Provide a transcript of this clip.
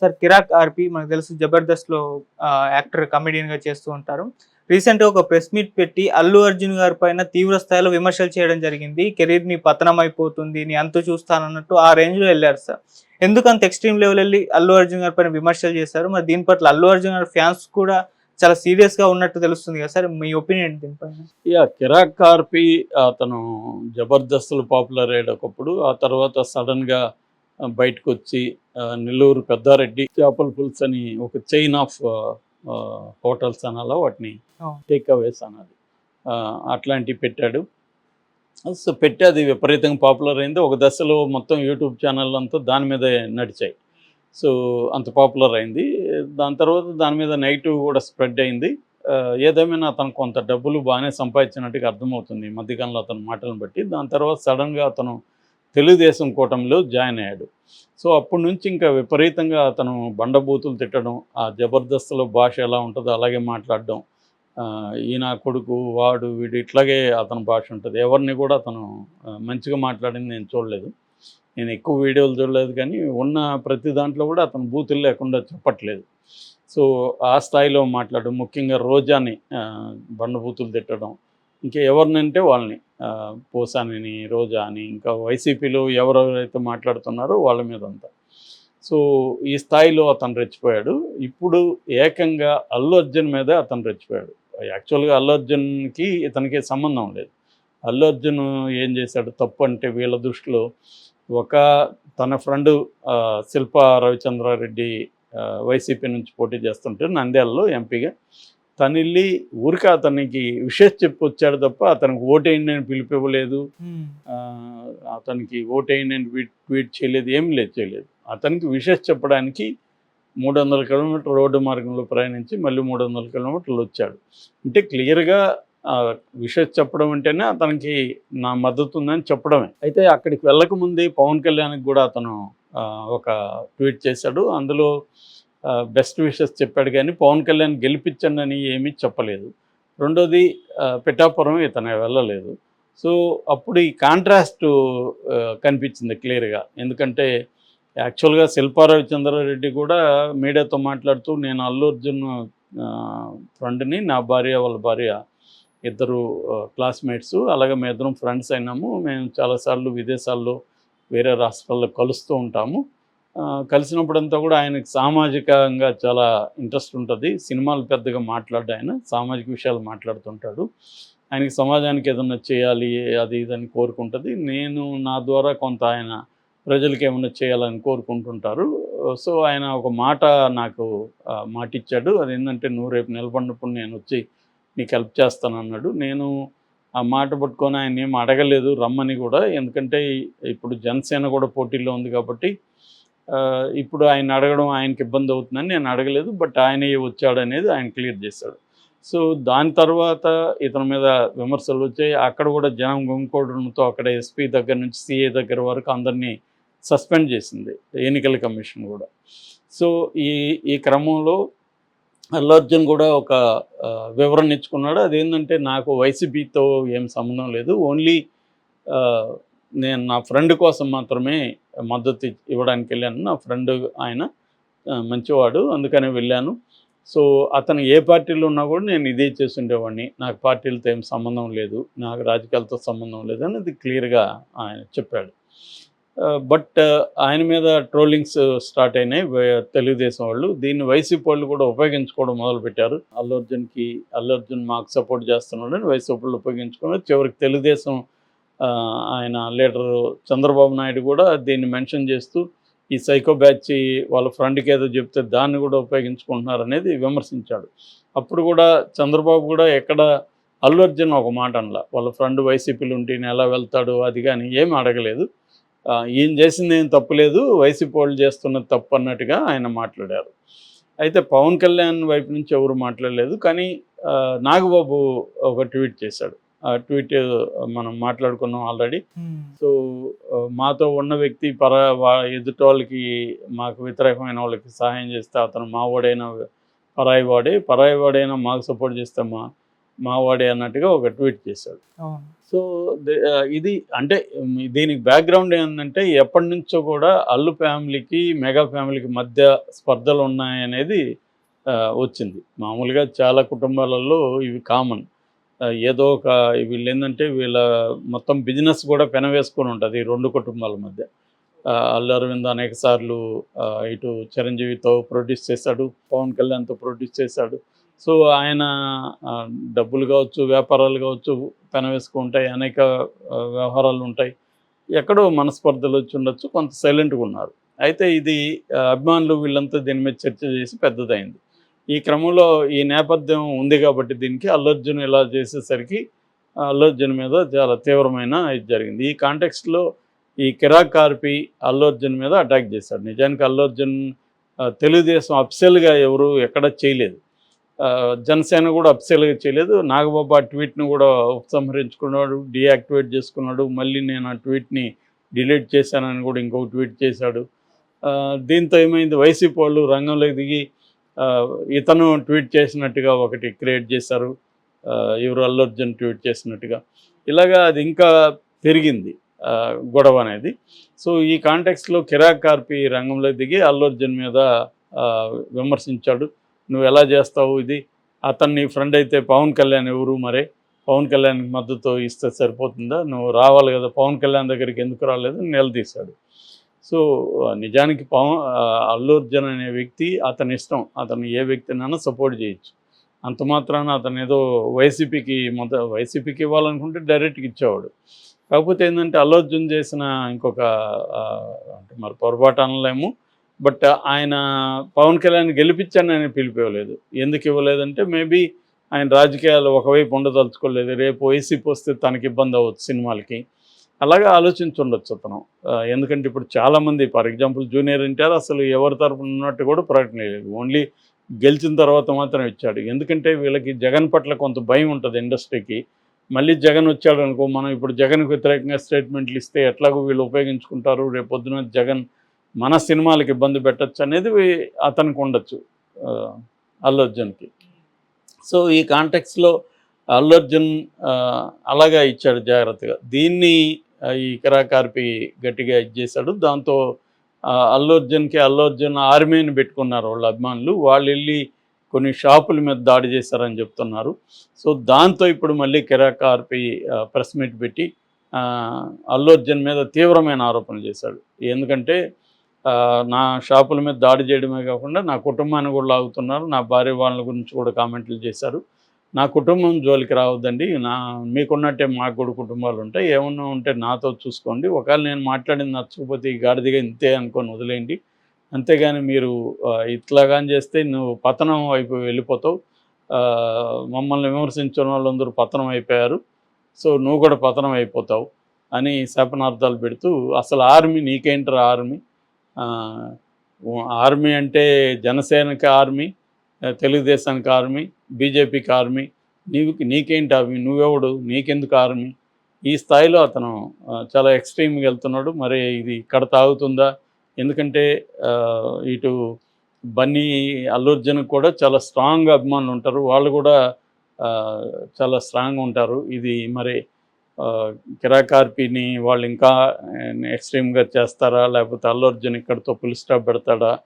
Sir 'కిరాక్ ఆర్‌పి' మనకు తెలుసు 'జబర్దస్త్‌లో' యాక్టర్ కమెడియన్‌గా చేస్తూ ఉంటారు. రీసెంట్‌గా ఒక ప్రెస్ మీట్ పెట్టి అల్లు అర్జున్ గారి పైన తీవ్ర స్థాయిలో విమర్శలు చేయడం జరిగింది. కెరీర్ నీ పతనమైపోతుంది. నీ అంతు చూస్తానన్నట్టు ఆ రేంజ్‌లో ఎళ్లారు సార్. ఎందుకంత ఎక్స్‌ట్రీమ్ లెవెల్ ఎళ్లి అల్లు అర్జున్ గారి పైన విమర్శలు చేశారు? మరి దీని పట్ల అల్లు అర్జున్ గారి ఫ్యాన్స్ కూడా చాలా సీరియస్‌గా ఉన్నట్టు తెలుస్తుంది కదా సార్. మీ ఒపీనియన్ ఏంటి దీనిపైన? యాహ్! 'కిరాక్ కార్పి' అతను 'జబర్దస్త్‌లో' పాపులర్ అయ్యేటప్పుడు, ఆ తర్వాత సడెన్‌గా బయటకొచ్చి 'నెల్లూరు పెద్దారెడ్డి చేపల పులుసు' అని ఒక చైన్ ఆఫ్ హోటల్స్ అనాలా వాటిని, అవును. టేక్ అవేస్ అనాలి. అట్లాంటివి పెట్టాడు. సో, పెట్టి అది విపరీతంగా పాపులర్ అయింది. ఒక దశలో మొత్తం యూట్యూబ్ ఛానళ్ళంతా దాని మీదే నడిచాయి. సో, అంత పాపులర్ అయింది. దాని తర్వాత దాని మీద నెగెటివ్ కూడా స్ప్రెడ్ అయింది. ఏదేమైనా అతను కొంత డబ్బులు బాగానే సంపాదించినట్టుగా అర్థమవుతుంది ఈ మధ్యకాలంలో అతని మాటలను బట్టి. దాని తర్వాత సడెన్‌గా అతను తెలుగుదేశం కూటమిలో జాయిన్ అయ్యాడు. సో, అప్పటి నుంచి ఇంకా విపరీతంగా అతను బండబూతులు తిట్టడం, ఆ జబర్దస్త్‌లో భాష ఎలా ఉంటదో అలాగే మాట్లాడడం. ఈయన కొడుకు, వాడు, వీడు ఇట్లాగే అతని భాష ఉంటది. ఎవరిని కూడా అతను మంచిగా మాట్లాడింది నేను చూడలేదు. నేను ఎక్కువ వీడియోలు చూడలేదు కానీ, ఉన్న ప్రతి దాంట్లో కూడా అతను బూతులు లేకుండా చెప్పట్లేదు. సో, ఆ స్థాయిలో మాట్లాడడం, ముఖ్యంగా రోజాని బండబూతులు తిట్టడం. ఇంకా ఎవరినంటే వాళ్ళని పోసానిని, రోజా అని, ఇంకా వైసీపీలో ఎవరెవరైతే మాట్లాడుతున్నారో వాళ్ళ మీదంతా. సో, ఈ స్థాయిలో అతను రెచ్చిపోయాడు. ఇప్పుడు ఏకంగా అల్లు అర్జున్ మీదే అతను రెచ్చిపోయాడు. యాక్చువల్‌గా అల్లు అర్జున్‌కి ఇతనికి సంబంధం లేదు. అల్లు అర్జున్ ఏం చేశాడు తప్పు అంటే వీళ్ళ దృష్టిలో, ఒక తన ఫ్రెండు శిల్పా రవిచంద్రారెడ్డి వైసీపీ నుంచి పోటీ చేస్తుంటే నంద్యాలలో ఎంపీగా తనెళ్ళి ఊరికే అతనికి విషెస్ చెప్పొచ్చాడు తప్ప అతనికి ఓటేయండి అని పిలుపివ్వలేదు. హ్మ్. అతనికి ఓటేయండి అని ట్వీట్ చేయలేదు. ఏం లేదు చేయలేదు. అతనికి విషెస్ చెప్పడానికి 300 కిలోమీటర్ల రోడ్డు మార్గంలో ప్రయాణించి మళ్ళీ 300 కిలోమీటర్లు వచ్చాడు. అంటే క్లియర్‌గా విషెస్ చెప్పడం అంటేనే అతనికి నా మద్దతు ఉందని చెప్పడమే. అయితే అక్కడికి వెళ్ళకముందే పవన్ కళ్యాణ్‌కి కూడా అతను ఒక ట్వీట్ చేశాడు. అందులో బెస్ట్ విషెస్ చెప్పాడు కానీ పవన్ కళ్యాణ్ గెలిపించండని ఏమీ చెప్పలేదు. రెండోది పిఠాపురం ఇతను వెళ్ళలేదు. సో, అప్పుడు ఈ కాంట్రాస్టు కనిపించింది క్లియర్‌గా. ఎందుకంటే యాక్చువల్‌గా శిల్పా రవిచంద్రారెడ్డి కూడా మీడియాతో మాట్లాడుతూ నేను అల్లు అర్జున్ ఫ్రెండ్‌ని, నా భార్య వాళ్ళ భార్య ఇద్దరు క్లాస్‌మేట్సు. అలాగే మేమిద్దరం ఫ్రెండ్స్ అయినాము. మేము చాలాసార్లు విదేశాల్లో వేరే రాష్ట్రాల్లో కలుస్తూ ఉంటాము. కలిసినప్పుడంతా కూడా ఆయనకి సామాజికంగా చాలా ఇంట్రెస్ట్ ఉంటది. సినిమాలు పెద్దగా మాట్లాడడు ఆయన. సామాజిక విషయాలు మాట్లాడుతుంటాడు. ఆయనకి సమాజానికి ఏదన్నా చేయాలి అది ఇది అని కోరుకుంటది. నేను నా ద్వారా కొంత ఆయన ప్రజలకి ఏమన్నా చేయాలని కోరుకుంటుంటారు. సో, ఆయన ఒక మాట నాకు మాటిచ్చాడు. అదేంటంటే "నువ్వు రేపు నిలబడినప్పుడు నేనొచ్చి నీకు హెల్ప్ చేస్తానన్నాడు." నేను ఆ మాట పట్టుకొని ఆయన్నేమి అడగలేదు రమ్మని గూడా. ఎందుకంటే ఇప్పుడు జనసేన కూడా పోటీలో ఉంది కాబట్టి ఇప్పుడు ఆయన్ని అడగడం ఆయనకి ఇబ్బందవుతుందని నేను అడగలేదు. బట్ ఆయనే వచ్చాడనేది ఆయన క్లియర్ చేశాడు. సో, దాని తర్వాత ఇతని మీద విమర్శలొచ్చాయి. అక్కడ కూడా జనం గుమికూడడంతో అక్కడ ఎస్పీ దగ్గర నుంచి సీఏ దగ్గర వరకు అందరినీ సస్పెండ్ చేసింది ఎన్నికల కమిషన్ గూడా. సో, ఈ ఈ క్రమంలో అల్లు అర్జున్ కూడా ఒక వివరణ ఇచ్చుకున్నాడు. అదేంటంటే నాకు వైసీపీతో ఏం సంబంధం లేదు. ఓన్లీ ఆహ్, నేను నా ఫ్రెండ్ కోసం మాత్రమే మద్దతు ఇవ్వడానికెళ్ళాను. నా ఫ్రెండ్ ఆయన మంచివాడు. అందుకనే వెళ్ళాను. సో, అతను ఏ పార్టీలో ఉన్నా కూడా నేను ఇదే చేసుండేవాడిని. నాకు పార్టీలతో ఏం సంబంధం లేదు. నాకు రాజకీయాలతో సంబంధం లేదనేది క్లియర్‌గా ఆయన చెప్పాడు. బట్ ఆయన మీద ట్రోలింగ్స్ స్టార్ట్ అయినాయి తెలుగుదేశం వాళ్ళు. దీన్ని వైసీపీ వాళ్ళు కూడా ఉపయోగించుకోవడం మొదలుపెట్టారు. అల్లు అర్జున్ మాకు సపోర్ట్ చేస్తున్నాడని వైసీపీ వాళ్ళు ఉపయోగించుకున్నారు. చివరికి తెలుగుదేశం ఆయన లీడరు చంద్రబాబు నాయుడు కూడా దీన్ని మెన్షన్ చేస్తూ ఈ సైకో బ్యాచ్ వాళ్ళ ఫ్రెండ్‌కి ఏదో చెప్తే దాన్ని కూడా ఉపయోగించుకుంటున్నారనేది విమర్శించాడు. అప్పుడు కూడా చంద్రబాబు కూడా ఎక్కడ అల్లు అర్జున్ ఒక మాట అనలా. వాళ్ళ ఫ్రెండ్ వైసీపీలో ఉంటే ఈయన ఎలా వెళ్తాడు అది గాని ఏమి అడగలేదు. ఈయన చేసిందేం తప్పు లేదు. వైసీపీ వాళ్ళు చేస్తున్నది తప్పు అన్నట్టుగా ఆయన మాట్లాడారు. అయితే పవన్ కళ్యాణ్ వైపు నుంచి ఎవరు మాట్లాడలేదు. కానీ నాగబాబు ఒక ట్వీట్ చేశాడు. ఆ ట్వీట్ మనం మాట్లాడుకున్నాం ఆల్రెడీ. హ్మ్. సో, మాతో ఉన్న వ్యక్తి ఎదుటోళ్ళకి మాకు వ్యతిరేకమైన వాళ్ళకి సహాయం చేస్తే అతను మావోడైనా పరాయి వాడే. పరాయి వాడైనా మాకు సపోర్ట్ చేస్తే మావాడే అన్నట్టుగా ఒక ట్వీట్ చేశాడు. అవును. సో ఇది అంటే దీనికి బ్యాక్గ్రౌండ్ ఏంటంటే ఎప్పటి నుంచో కూడా అల్లు ఫ్యామిలీకి మెగా ఫ్యామిలీకి మధ్య స్పర్ధలు ఉన్నాయనేది వచ్చింది. మామూలుగా చాలా కుటుంబాలలో ఇవి కామన్. ఏదో ఒక వీళ్ళు ఏంటంటే వీళ్ళ మొత్తం బిజినెస్ కూడా పెనవేసుకొని ఉంటుంది ఈ రెండు కుటుంబాల మధ్య. అల్లు అరవింద్ అనేక సార్లు ఇటు చిరంజీవితో ప్రొడ్యూస్ చేశాడు, పవన్ కళ్యాణ్తో ప్రొడ్యూస్ చేశాడు. సో ఆయన డబ్బులు కావచ్చు, వ్యాపారాలు కావచ్చు పెనవేసుకుంటాయి, అనేక వ్యవహారాలు ఉంటాయి. ఎక్కడో మనస్పర్ధలు వచ్చి ఉండొచ్చు, కొంత సైలెంట్గా ఉన్నారు. అయితే ఇది అభిమానులు వీళ్ళంతా దీని మీద చర్చ చేసి పెద్దదైంది. ఈ క్రమంలో ఈ నేపథ్యం ఉంది కాబట్టి దీనికి అల్లు అర్జున్ ఇలా చేసేసరికి అల్లు అర్జున్ మీద చాలా తీవ్రమైన ఇది జరిగింది. ఈ కాంటెక్స్ట్లో ఈ కిరాక్ కార్పి అల్లు అర్జున్ మీద అటాక్ చేశాడు. నిజానికి అల్లు అర్జున్ తెలుగుదేశం అఫిషియల్గా ఎవరు ఎక్కడ చేయలేదు, జనసేన కూడా అఫిషియల్గా చేయలేదు. నాగబాబు ఆ ట్వీట్ని కూడా ఉపసంహరించుకున్నాడు, డీయాక్టివేట్ చేసుకున్నాడు. మళ్ళీ నేను ఆ ట్వీట్ని డిలీట్ చేశానని కూడా ఇంకొక ట్వీట్ చేశాడు. దీంతో ఏమైంది, వైసీపీ వాళ్ళు రంగంలోకి దిగి ఇతను ట్వీట్ చేసినట్టుగా ఒకటి క్రియేట్ చేశారు, ఎవరు అల్లు అర్జున్ ట్వీట్ చేసినట్టుగా. ఇలాగా అది ఇంకా పెరిగింది గొడవ అనేది. సో ఈ కాంటెక్స్లో కిరాక్ కార్పి రంగంలో దిగి అల్లు అర్జున్ మీద విమర్శించాడు. నువ్వు ఎలా చేస్తావు ఇది, అతన్ని ఫ్రెండ్ అయితే పవన్ కళ్యాణ్ ఎవరు, మరే పవన్ కళ్యాణ్కి మద్దతు ఇస్తే సరిపోతుందా, నువ్వు రావాలి కదా, పవన్ కళ్యాణ్ దగ్గరికి ఎందుకు రాలేదు నిలదీశాడు. సో నిజానికి అల్లు అర్జున్ అనే వ్యక్తి అతని ఇష్టం, అతను ఏ వ్యక్తినైనా సపోర్ట్ చేయొచ్చు. అంత మాత్రాన అతను ఏదో వైసీపీకి ఇవ్వాలనుకుంటే డైరెక్ట్గా ఇచ్చేవాడు. కాకపోతే ఏంటంటే అల్లు అర్జున్ చేసిన ఇంకొక అంటే మరి పొరపాటు అనలేము, బట్ ఆయన పవన్ కళ్యాణ్ గెలిపించాను ఆయన పిలిపివ్వలేదు. ఎందుకు ఇవ్వలేదంటే మేబీ ఆయన రాజకీయాలు ఒకవైపు ఉండదలుచుకోలేదు, రేపు వైసీపీ వస్తే తనకి ఇబ్బంది అవ్వచ్చు సినిమాలకి, అలాగే ఆలోచించుండొచ్చు అతను. ఎందుకంటే ఇప్పుడు చాలామంది ఫర్ ఎగ్జాంపుల్ జూనియర్ ఎన్టీఆర్ అసలు ఎవరి తరపున ఉన్నట్టు కూడా ప్రకటన లేదు, ఓన్లీ గెలిచిన తర్వాత మాత్రం ఇచ్చాడు. ఎందుకంటే వీళ్ళకి జగన్ పట్ల కొంత భయం ఉంటుంది ఇండస్ట్రీకి. మళ్ళీ జగన్ వచ్చాడు అనుకో, మనం ఇప్పుడు జగన్కి వ్యతిరేకంగా స్టేట్మెంట్లు ఇస్తే ఎట్లాగో వీళ్ళు ఉపయోగించుకుంటారు, రేపు పొద్దున జగన్ మన సినిమాలకు ఇబ్బంది పెట్టచ్చు అనేది అతనికి ఉండొచ్చు, అల్లు అర్జున్కి. సో ఈ కాంటెక్స్లో అల్లు అర్జున్ అలాగా ఇచ్చాడు జాగ్రత్తగా. దీన్ని ఈ కిరాక్ కార్పి గట్టిగా ఇచ్చేశాడు. దాంతో అల్లు అర్జున్ ఆర్మీని పెట్టుకున్నారు వాళ్ళ అభిమానులు. వాళ్ళు వెళ్ళి కొన్ని షాపుల మీద దాడి చేశారని చెప్తున్నారు. సో దాంతో ఇప్పుడు మళ్ళీ కిరాక్ కార్పి ప్రెస్ మీట్ పెట్టి అల్లు అర్జున్ మీద తీవ్రమైన ఆరోపణలు చేశాడు. ఎందుకంటే నా షాపుల మీద దాడి చేయడమే కాకుండా నా కుటుంబాన్ని కూడా లాగుతున్నారు, నా భార్య వాళ్ళ గురించి కూడా కామెంట్లు చేశారు. నా కుటుంబం జోలికి రావద్దండి, మీకున్నట్టే మాకు కూడా కుటుంబాలు ఉంటాయి, ఏమన్నా ఉంటే నాతో చూసుకోండి, ఒకవేళ నేను మాట్లాడింది నచ్చకపోతే ఈ గాడిదిగా ఇంతే అనుకొని వదిలేయండి, అంతేగాని మీరు ఇట్లాగాని చేస్తే నువ్వు పతనం వైపు వెళ్ళిపోతావు, మమ్మల్ని విమర్శించిన వాళ్ళందరూ పతనం అయిపోయారు, సో నువ్వు కూడా పతనం అయిపోతావు అని శాపనార్థాలు పెడుతూ, అసలు ఆర్మీ నీకేంటరా ఆర్మీ అంటే జనసేనకి ఆర్మీ, తెలుగుదేశానికి ఆర్మీ, బీజేపీకి ఆర్మీ, నీకేంటి ఆర్మీ, నువ్వెవడు, నీకెందుకు ఆర్మీ, ఈ స్థాయిలో అతను చాలా ఎక్స్ట్రీమ్గా వెళ్తున్నాడు. మరి ఇది ఇక్కడ తాగుతుందా, ఎందుకంటే ఇటు బన్నీ అల్లు అర్జున్కి కూడా చాలా స్ట్రాంగ్ అభిమానులు ఉంటారు, వాళ్ళు కూడా చాలా స్ట్రాంగ్ ఉంటారు. ఇది మరి కిరాక్ కార్పిని వాళ్ళు ఇంకా ఎక్స్ట్రీమ్గా చేస్తారా, లేకపోతే అల్లు అర్జున్ ఇక్కడితో ఫుల్ స్టాప్ పెడతాడా